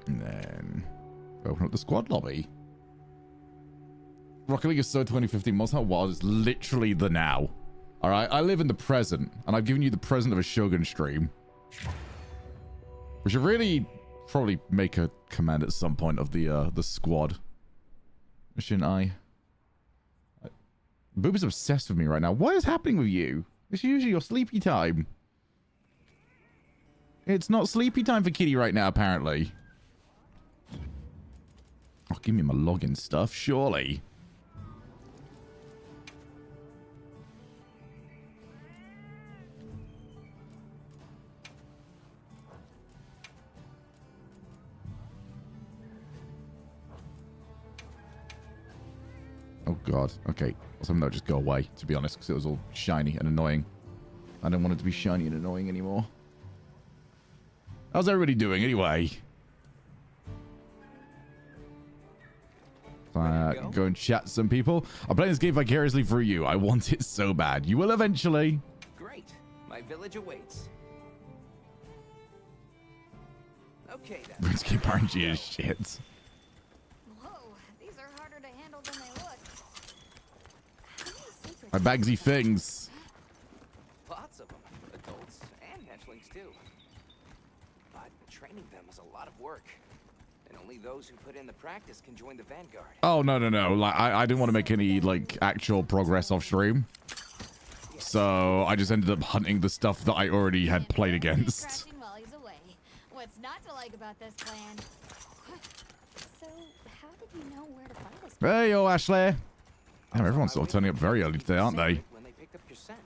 And then open up the squad lobby. Rocket League is so 2015. Most Hunter Wild is literally the now. All right, I live in the present, and I've given you the present of a Shogun stream. We should really probably make a command at some point of the squad. Shouldn't I? Boob is obsessed with me right now. What is happening with you? It's usually your sleepy time. It's not sleepy time for Kitty right now, apparently. Oh, give me my login stuff, surely. Oh god, okay. Some of that just go away, to be honest, because it was all shiny and annoying. I don't want it to be shiny and annoying anymore. How's everybody doing anyway? Go and chat to some people. I'm playing this game vicariously through you. I want it so bad. You will eventually. Great. My village awaits. Okay then. RuneScape RNG is shit. Whoa, these are harder to handle than they look. My bagsy things. Lots of them. Adults and hatchlings too. But training them is a lot of work. And only those who put in the practice can join the Vanguard. Oh, no. Like, I didn't want to make any, like, actual progress off stream. So I just ended up hunting the stuff that I already had played against. While he's away. What's not to like about this plan? So, how did you know where to find us? Hey, yo, Ashley. Damn, everyone's sort of turning up very early today, aren't they? When they picked up your scent.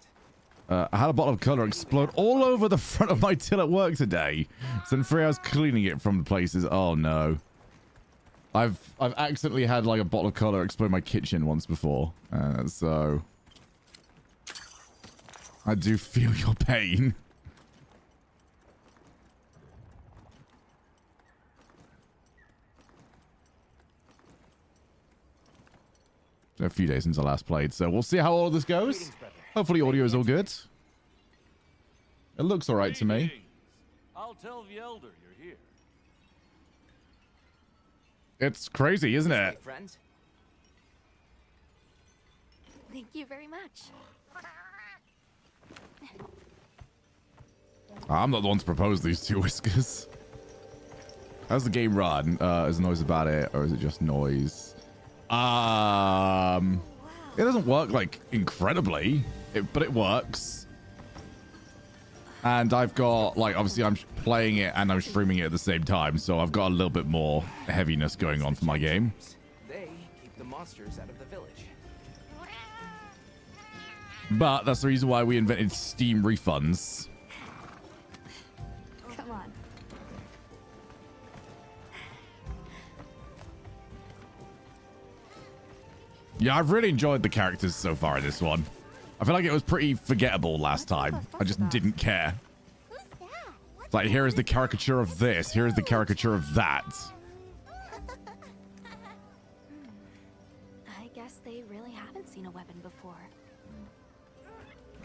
I had a bottle of color explode all over the front of my till at work today. Spent 3 hours cleaning it from the places. Oh no. I've accidentally had like a bottle of color explode my kitchen once before. So I do feel your pain. A few days since I last played, so we'll see how all this goes. Hopefully audio is all good. It looks all right to me. I'll tell the elder you're here. It's crazy, isn't it? Friends. Thank you very much. I'm not the one to propose these two whiskers. How's the game run? Is noise about it, or is it just noise? It doesn't work like incredibly, but it works. And I've got like, obviously I'm playing it and I'm streaming it at the same time, so I've got a little bit more heaviness going on for my game. They keep the monsters out of the village. But that's the reason why we invented Steam refunds. Come on. Yeah, I've really enjoyed the characters so far in this one. I feel like it was pretty forgettable last time. I just didn't care. It's like, here is the caricature of this. Here is the caricature of that. I guess they really haven't seen a weapon before.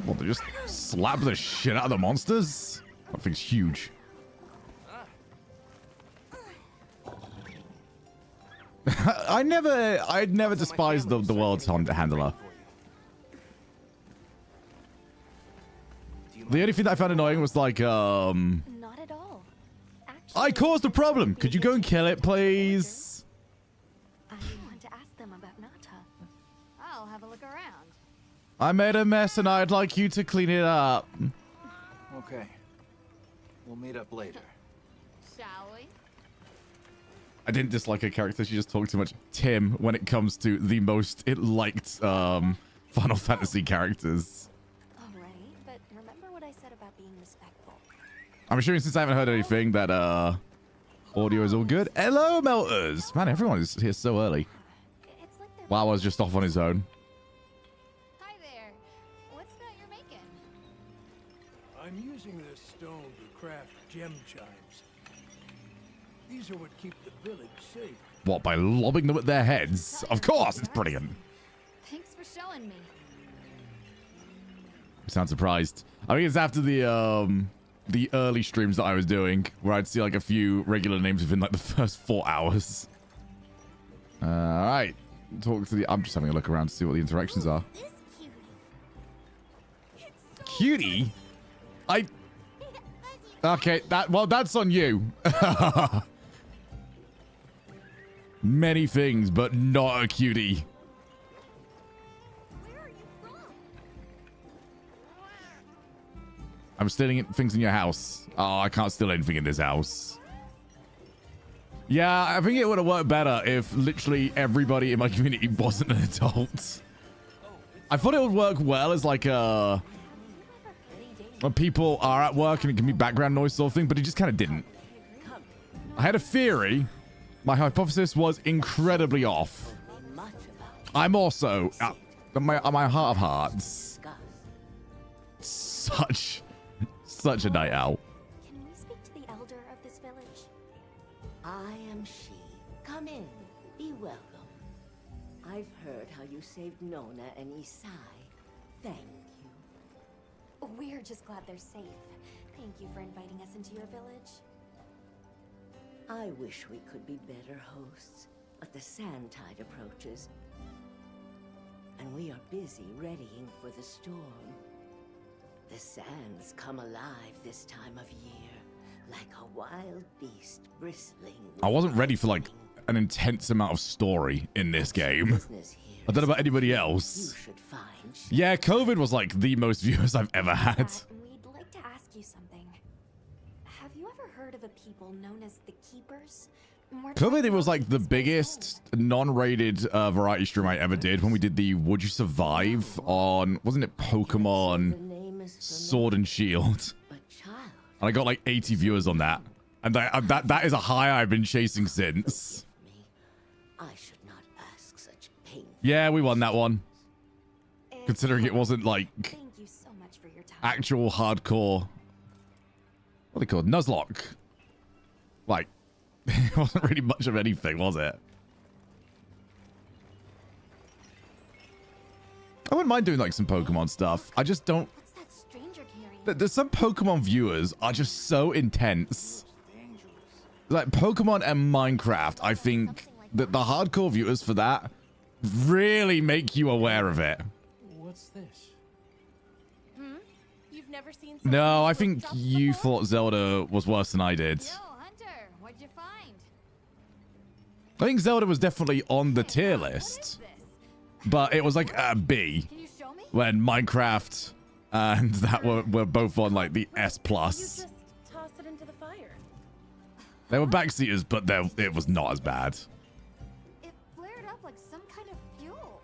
Well, they just slap the shit out of the monsters? That thing's huge. I'd never despised the world's handler. The only thing that I found annoying was like, Not at all. Actually, I caused a problem. Could you go and kill it, please? I want to ask them about Nata. I'll have a look around. I made a mess and I'd like you to clean it up. Okay. We'll meet up later. Shall we? I didn't dislike her character. She just talked too much. Tim, when it comes to the most liked Final Fantasy characters. Alright, but remember what I said about being respectful. I'm assuming since I haven't heard anything that audio is all good. Hello, Melters. Man, everyone is here so early. It's like they're... Wow, I was just off on his own. Hi there. What's that you're making? I'm using this stone to craft gem chimes. These are what keep the village safe. What, by lobbing them at their heads? Of course, it's brilliant. Thanks for showing me. You sound surprised. I think it's after the the early streams that I was doing, where I'd see like a few regular names within like the first 4 hours. All right, talk to the. I'm just having a look around to see what the interactions are. This cutie. It's so Cutie, okay. That's on you. Many things, but not a cutie. Where are you from? I'm stealing things in your house. Oh, I can't steal anything in this house. Yeah, I think it would have worked better if literally everybody in my community wasn't an adult. I thought it would work well as like when people are at work and it can be background noise sort of thing, but it just kind of didn't. I had a theory. My hypothesis was incredibly off. I'm also, at my heart of hearts, such a night owl. Can we speak to the elder of this village? I am she. Come in. Be welcome. I've heard how you saved Nona and Isai. Thank you. We're just glad they're safe. Thank you for inviting us into your village. I wish we could be better hosts, but the sand tide approaches, and we are busy readying for the storm. The sands come alive this time of year, like a wild beast bristling. I wasn't ready for like an intense amount of story in this game. I don't know about anybody else. Yeah, COVID was like the most viewers I've ever had. We'd like to ask you something. Have you ever heard of a people known as the Keepers? COVID, it was like the biggest non-rated variety stream I ever did when we did the Would You Survive on, wasn't it Pokemon Sword and Shield? And I got like 80 viewers on that. And that is a high I've been chasing since. I should not ask such painful. Yeah, we won that one. Considering it wasn't like Thank you so much for your time. actual hardcore. What are they called? Nuzlocke. Like, it wasn't really much of anything, was it? I wouldn't mind doing like some Pokemon stuff. I just don't. What's that stranger carrying? There's some Pokemon viewers are just so intense. Like Pokemon and Minecraft, I think that the hardcore viewers for that really make you aware of it. What's this? You've never seen No, I think you thought Zelda was worse than I did. Yo, Hunter, what'd you find? I think Zelda was definitely on the tier list, but it was like a B Can you show me? when Minecraft and that were both on like the S+. Toss it into the fire. They were backseaters, but it was not as bad. It flared up like some kind of fuel.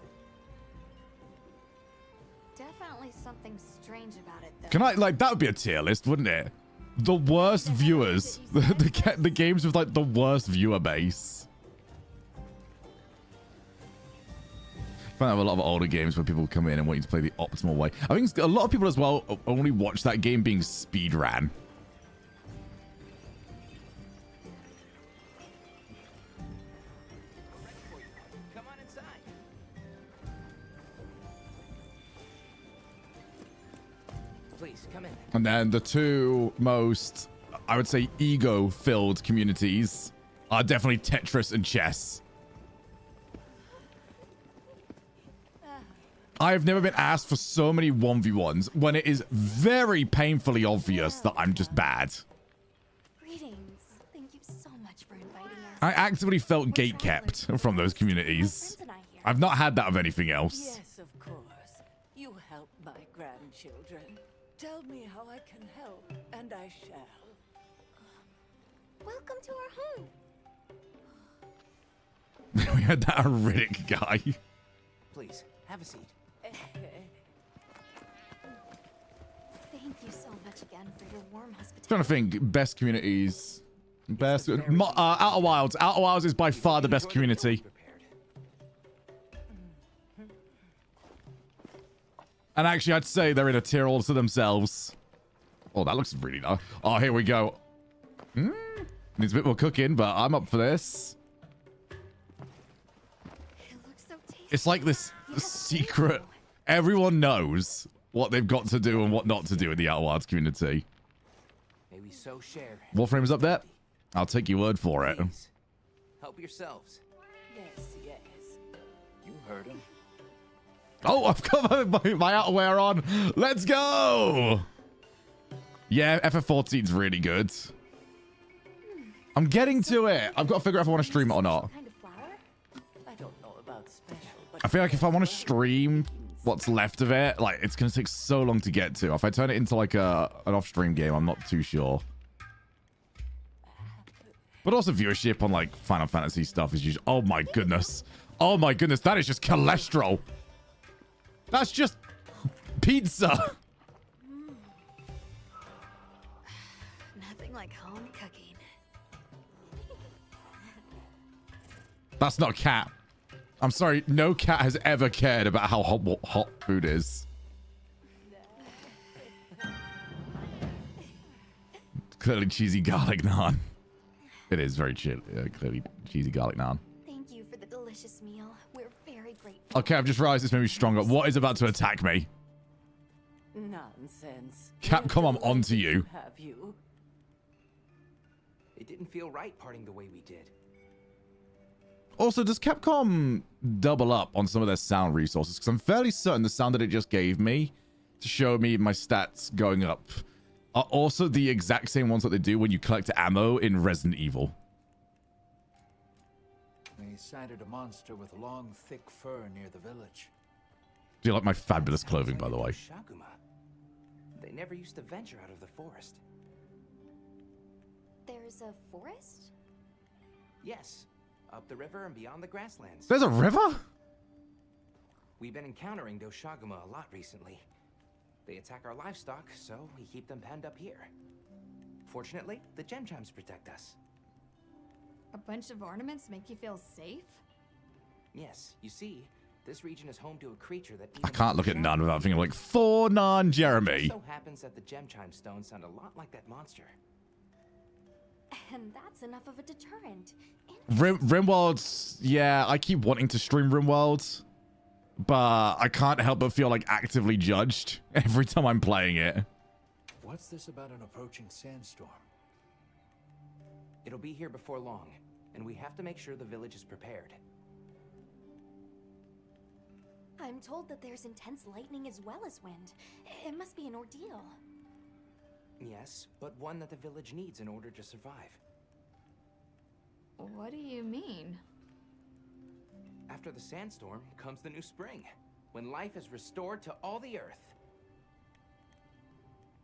Definitely something strange about it, though. Can I, like, that would be a tier list, wouldn't it? The worst viewers. The games with, like, the worst viewer base. I find out a lot of older games where people come in and want you to play the optimal way. I think a lot of people as well only watch that game being speed ran. Come on inside. Please, come in. And then the two most, I would say, ego-filled communities are definitely Tetris and chess. I have never been asked for so many 1v1s when it is very painfully obvious that I'm just bad. Greetings. Thank you so much for inviting us. I actively felt gatekept from those communities. I've not had that of anything else. Yes, of course. You help my grandchildren. Tell me how I can help, and I shall. Welcome to our home. We had that Riddick guy. Please, have a seat. Thank you so much again for your warm hospitality. Trying to think, best communities. Best. Outer Wilds. Outer Wilds is by far the best community. And actually, I'd say they're in a tier all to themselves. Oh, that looks really nice. Oh, here we go. Needs a bit more cooking, but I'm up for this. It looks so tasty. It's like this secret. Everyone knows what they've got to do and what not to do in the Outer Wilds community. May we so share. Warframe's up there. I'll take your word for it. Please, help yourselves. Yes, yes. You heard him. Oh, I've got my outerwear on. Let's go. Yeah, FF14's really good. I'm getting to it. I've got to figure out if I want to stream it or not. Kind of flower? I don't know about special, but I feel like if I want to stream what's left of it, like, it's going to take so long to get to. If I turn it into like an off-stream game, I'm not too sure. But also viewership on like Final Fantasy stuff is usually... Oh my goodness. Oh my goodness. That is just cholesterol. That's just pizza. Nothing like home cooking. That's not a cat. I'm sorry. No cat has ever cared about how hot food is. Clearly cheesy garlic naan. It is very clearly cheesy garlic naan. Thank you for the delicious meal. We're very grateful. Okay, I've just realized this made me stronger. What is about to attack me? nonsense. Capcom, I'm onto you. Have you? It didn't feel right parting the way we did. Also, does Capcom double up on some of their sound resources? Because I'm fairly certain the sound that it just gave me to show me my stats going up are also the exact same ones that they do when you collect ammo in Resident Evil. They sighted a monster with long, thick fur near the village. Do you like my fabulous clothing, by the way? Shaguma. They never used to venture out of the forest. There's a forest? Yes, up the river and beyond the grasslands. There's a river? We've been encountering Doshaguma a lot recently. They attack our livestock, so we keep them penned up here. Fortunately, the gem chimes protect us. A bunch of ornaments make you feel safe? Yes, you see, this region is home to a creature that I can't look at none without thinking like, for none, Jeremy. It so happens that the gem chime stones sound a lot like that monster. And that's enough of a deterrent. RimWorld, yeah, I keep wanting to stream RimWorld, but I can't help but feel like actively judged every time I'm playing it. What's this about an approaching sandstorm? It'll be here before long, and we have to make sure the village is prepared. I'm told that there's intense lightning as well as wind. It must be an ordeal. Yes, but one that the village needs in order to survive. What do you mean? After the sandstorm comes the new spring, when life is restored to all the earth.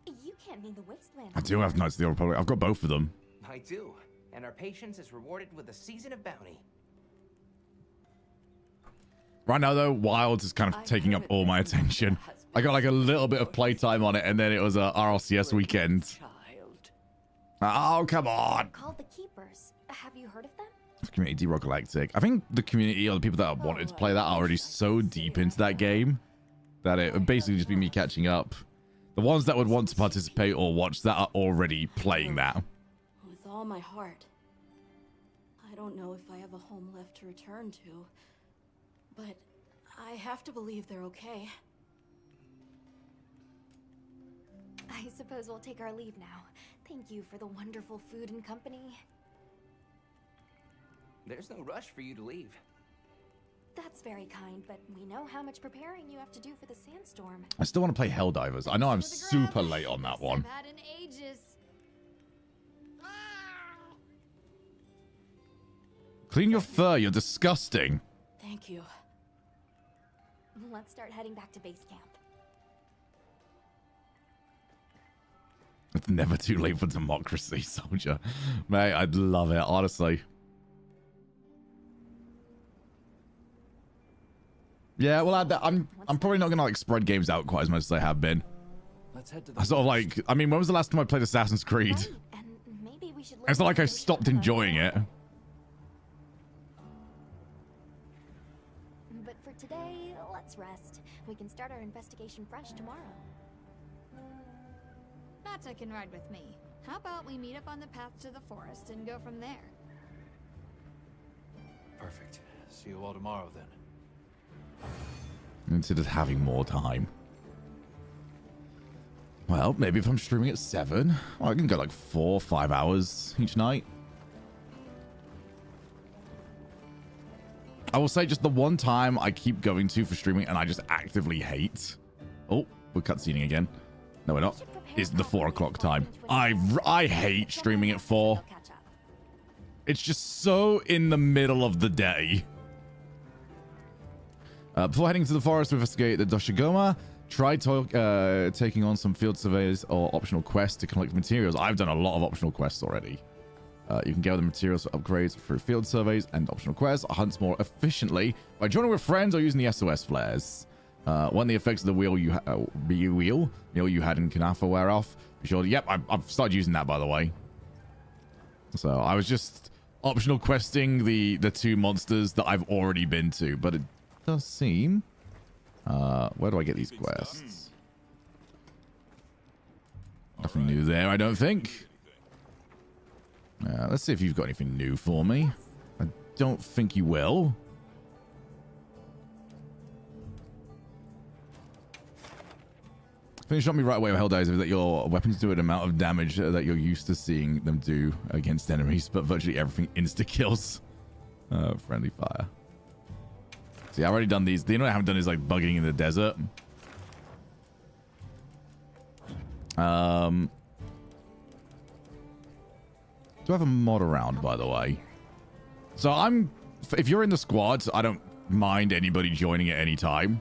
You can't mean the wasteland. I do have Knights of the Old Republic. I've got both of them. I do, and our patience is rewarded with a season of bounty. Right now, though, Wilds is kind of taking up all my attention. I got like a little bit of playtime on it, and then it was a RLCS weekend. Child. Oh, come on. Called the Keepers. Have you heard of them? Community D-Rock Galactic. I think the community or the people that wanted to play that are already so deep into that game that it would basically just be me catching up. The ones that would want to participate or watch that are already playing that. With all my heart. I don't know if I have a home left to return to, but I have to believe they're okay. I suppose we'll take our leave now. Thank you for the wonderful food and company. There's no rush for you to leave. That's very kind, but we know how much preparing you have to do for the sandstorm. I still want to play Helldivers. I know I'm For the grub. super late on that Best one. I've had in ages. Clean your fur. You're disgusting. Thank you. Let's start heading back to base camp. It's never too late for democracy, soldier. Mate, I'd love it, honestly. Yeah, well, I'm probably not gonna like spread games out quite as much as I have been. Let's head to the I sort of like, I mean, when was the last time I played Assassin's Creed? Right, and maybe we should It's not like I stopped enjoying it. But for today, let's rest. We can start our investigation fresh tomorrow. Nata can ride with me. How about we meet up on the path to the forest and go from there? Perfect. See you all tomorrow then. Considered having more time. Well, maybe if I'm streaming at 7, well, I can go like 4 or 5 hours each night. I will say just the one time I keep going to for streaming and I just actively hate. Oh, we're cutscening again. No, we're not. It's the 4 o'clock time. I hate streaming at 4. It's just so in the middle of the day. Before heading to the forest to investigate the Doshigoma, try taking on some field surveys or optional quests to collect materials. I've done a lot of optional quests already. You can gather the materials for upgrades through field surveys and optional quests. Hunt more efficiently by joining with friends or using the SOS flares. When the effects of the wheel you had in Kanafa wear off, be sure. Yep, I've started using that, by the way. So I was just optional questing the 2 monsters that I've already been to, but it does seem. Where do I get these quests? Nothing new there, I don't think. Let's see if you've got anything new for me. I don't think you will. Finish on me right away with Helldiver that your weapons do an amount of damage that you're used to seeing them do against enemies, but virtually everything insta-kills. Friendly fire. See, I've already done these. The only one I haven't done is like bugging in the desert. Do I have a mod around, by the way? So if you're in the squad, I don't mind anybody joining at any time.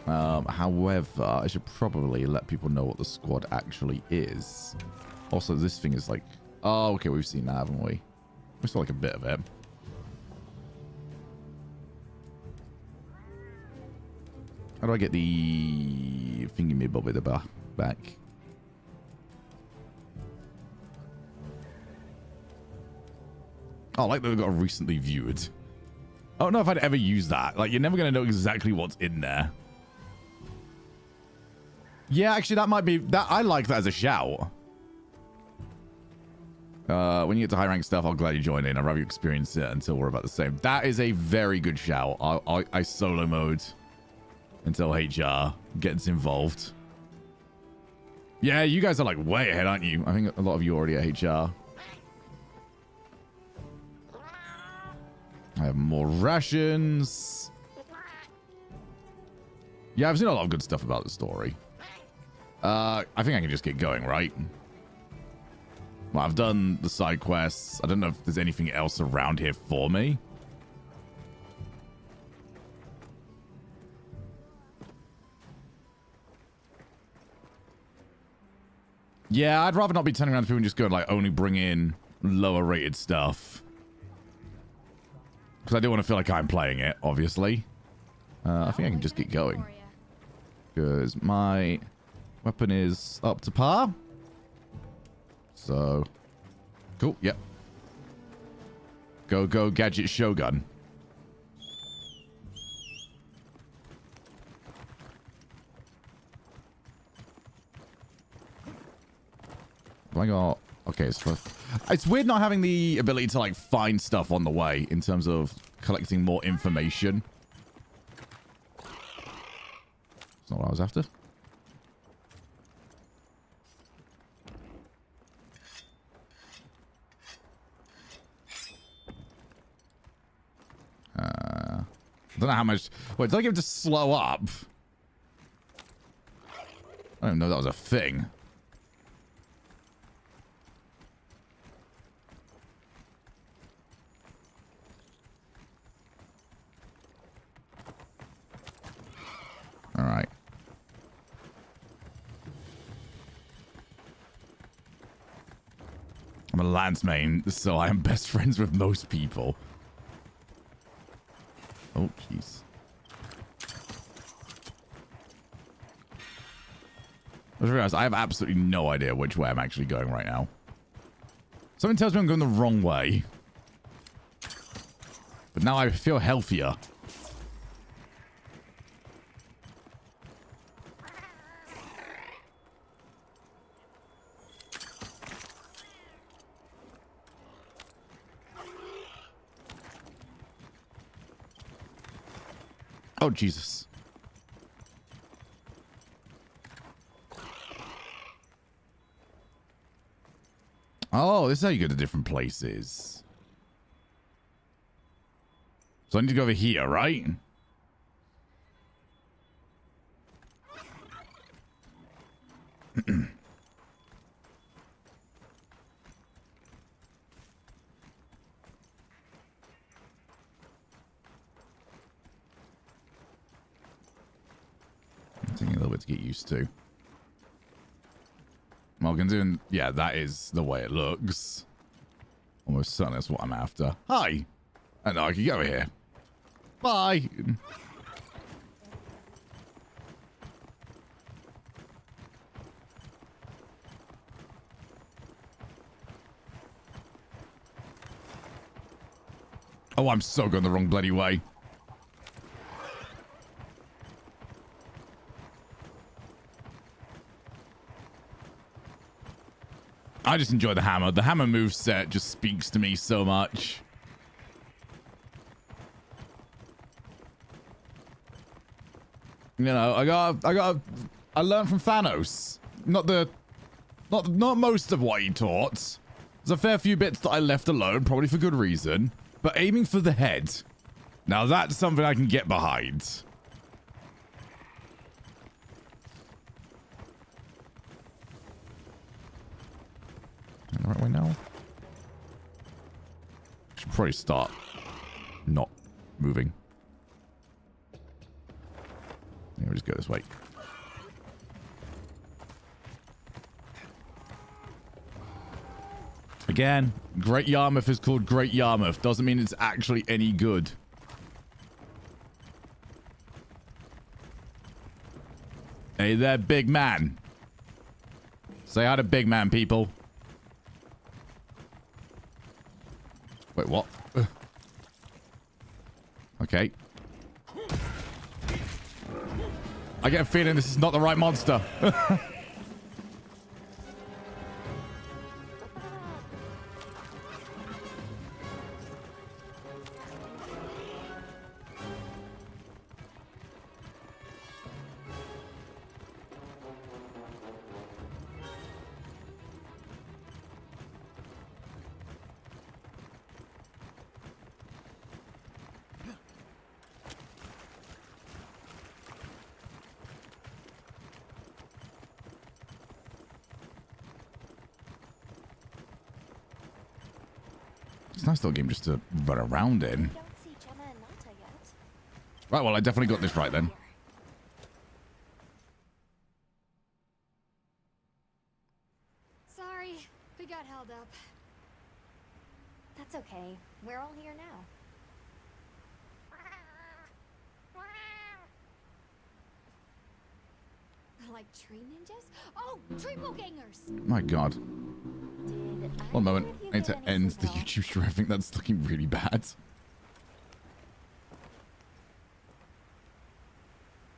However, I should probably let people know what the squad actually is. Also, this thing is like, oh, okay, we've seen that, haven't we? We saw like a bit of it. How do I get the thingy me bob the back? Oh, like they've got a recently viewed. I don't know if I'd ever use that. Like, you're never going to know exactly what's in there. Yeah, actually, that might be... I like that as a shout. When you get to high rank stuff, I'll gladly join in. I'd rather you experience it until we're about the same. That is a very good shout. I solo mode until HR gets involved. Yeah, you guys are like way ahead, aren't you? I think a lot of you already at HR. I have more rations. Yeah, I've seen a lot of good stuff about the story. I think I can just get going, right? Well, I've done the side quests. I don't know if there's anything else around here for me. Yeah, I'd rather not be turning around to people and just go like only bring in lower rated stuff. Because I do want to feel like I'm playing it, obviously. I think I can just get going. Because my weapon is up to par. So, cool, yep. Go, Gadget Shogun. I got... Okay, so it's weird not having the ability to like find stuff on the way in terms of collecting more information. That's not what I was after. I don't know how much... Wait, did I give it to slow up? I don't even know that was a thing. All right. I'm a lance main, so I am best friends with most people. Oh, jeez. I just realized I have absolutely no idea which way I'm actually going right now. Something tells me I'm going the wrong way. But now I feel healthier. Oh, Jesus. Oh, this is how you go to different places. So I need to go over here, right? Taking a little bit to get used to. Well, considering, yeah, that is the way it looks. Almost certain that's what I'm after. Hi! I know I can go here. Bye! Oh, I'm so going the wrong bloody way. I just enjoy the hammer. The hammer moveset just speaks to me so much. You know, I learned from Thanos. Not most of what he taught. There's a fair few bits that I left alone, probably for good reason. But aiming for the head. Now that's something I can get behind. The right way now. Should probably start not moving. Yeah, we'll just go this way. Again, Great Yarmouth is called Great Yarmouth. Doesn't mean it's actually any good. Hey there, big man. Say hi to big man, people. Wait, what? Okay. I get a feeling this is not the right monster. It's a nice little game just to run around in. Don't see Gemma and Nata yet. Right, well, I definitely got this right then. Sorry, we got held up. That's okay. We're all here now. Like tree ninjas? Oh, triple gangers! My God. Did One moment. either of you I need get to any end the signal? YouTube stream. I think that's looking really bad.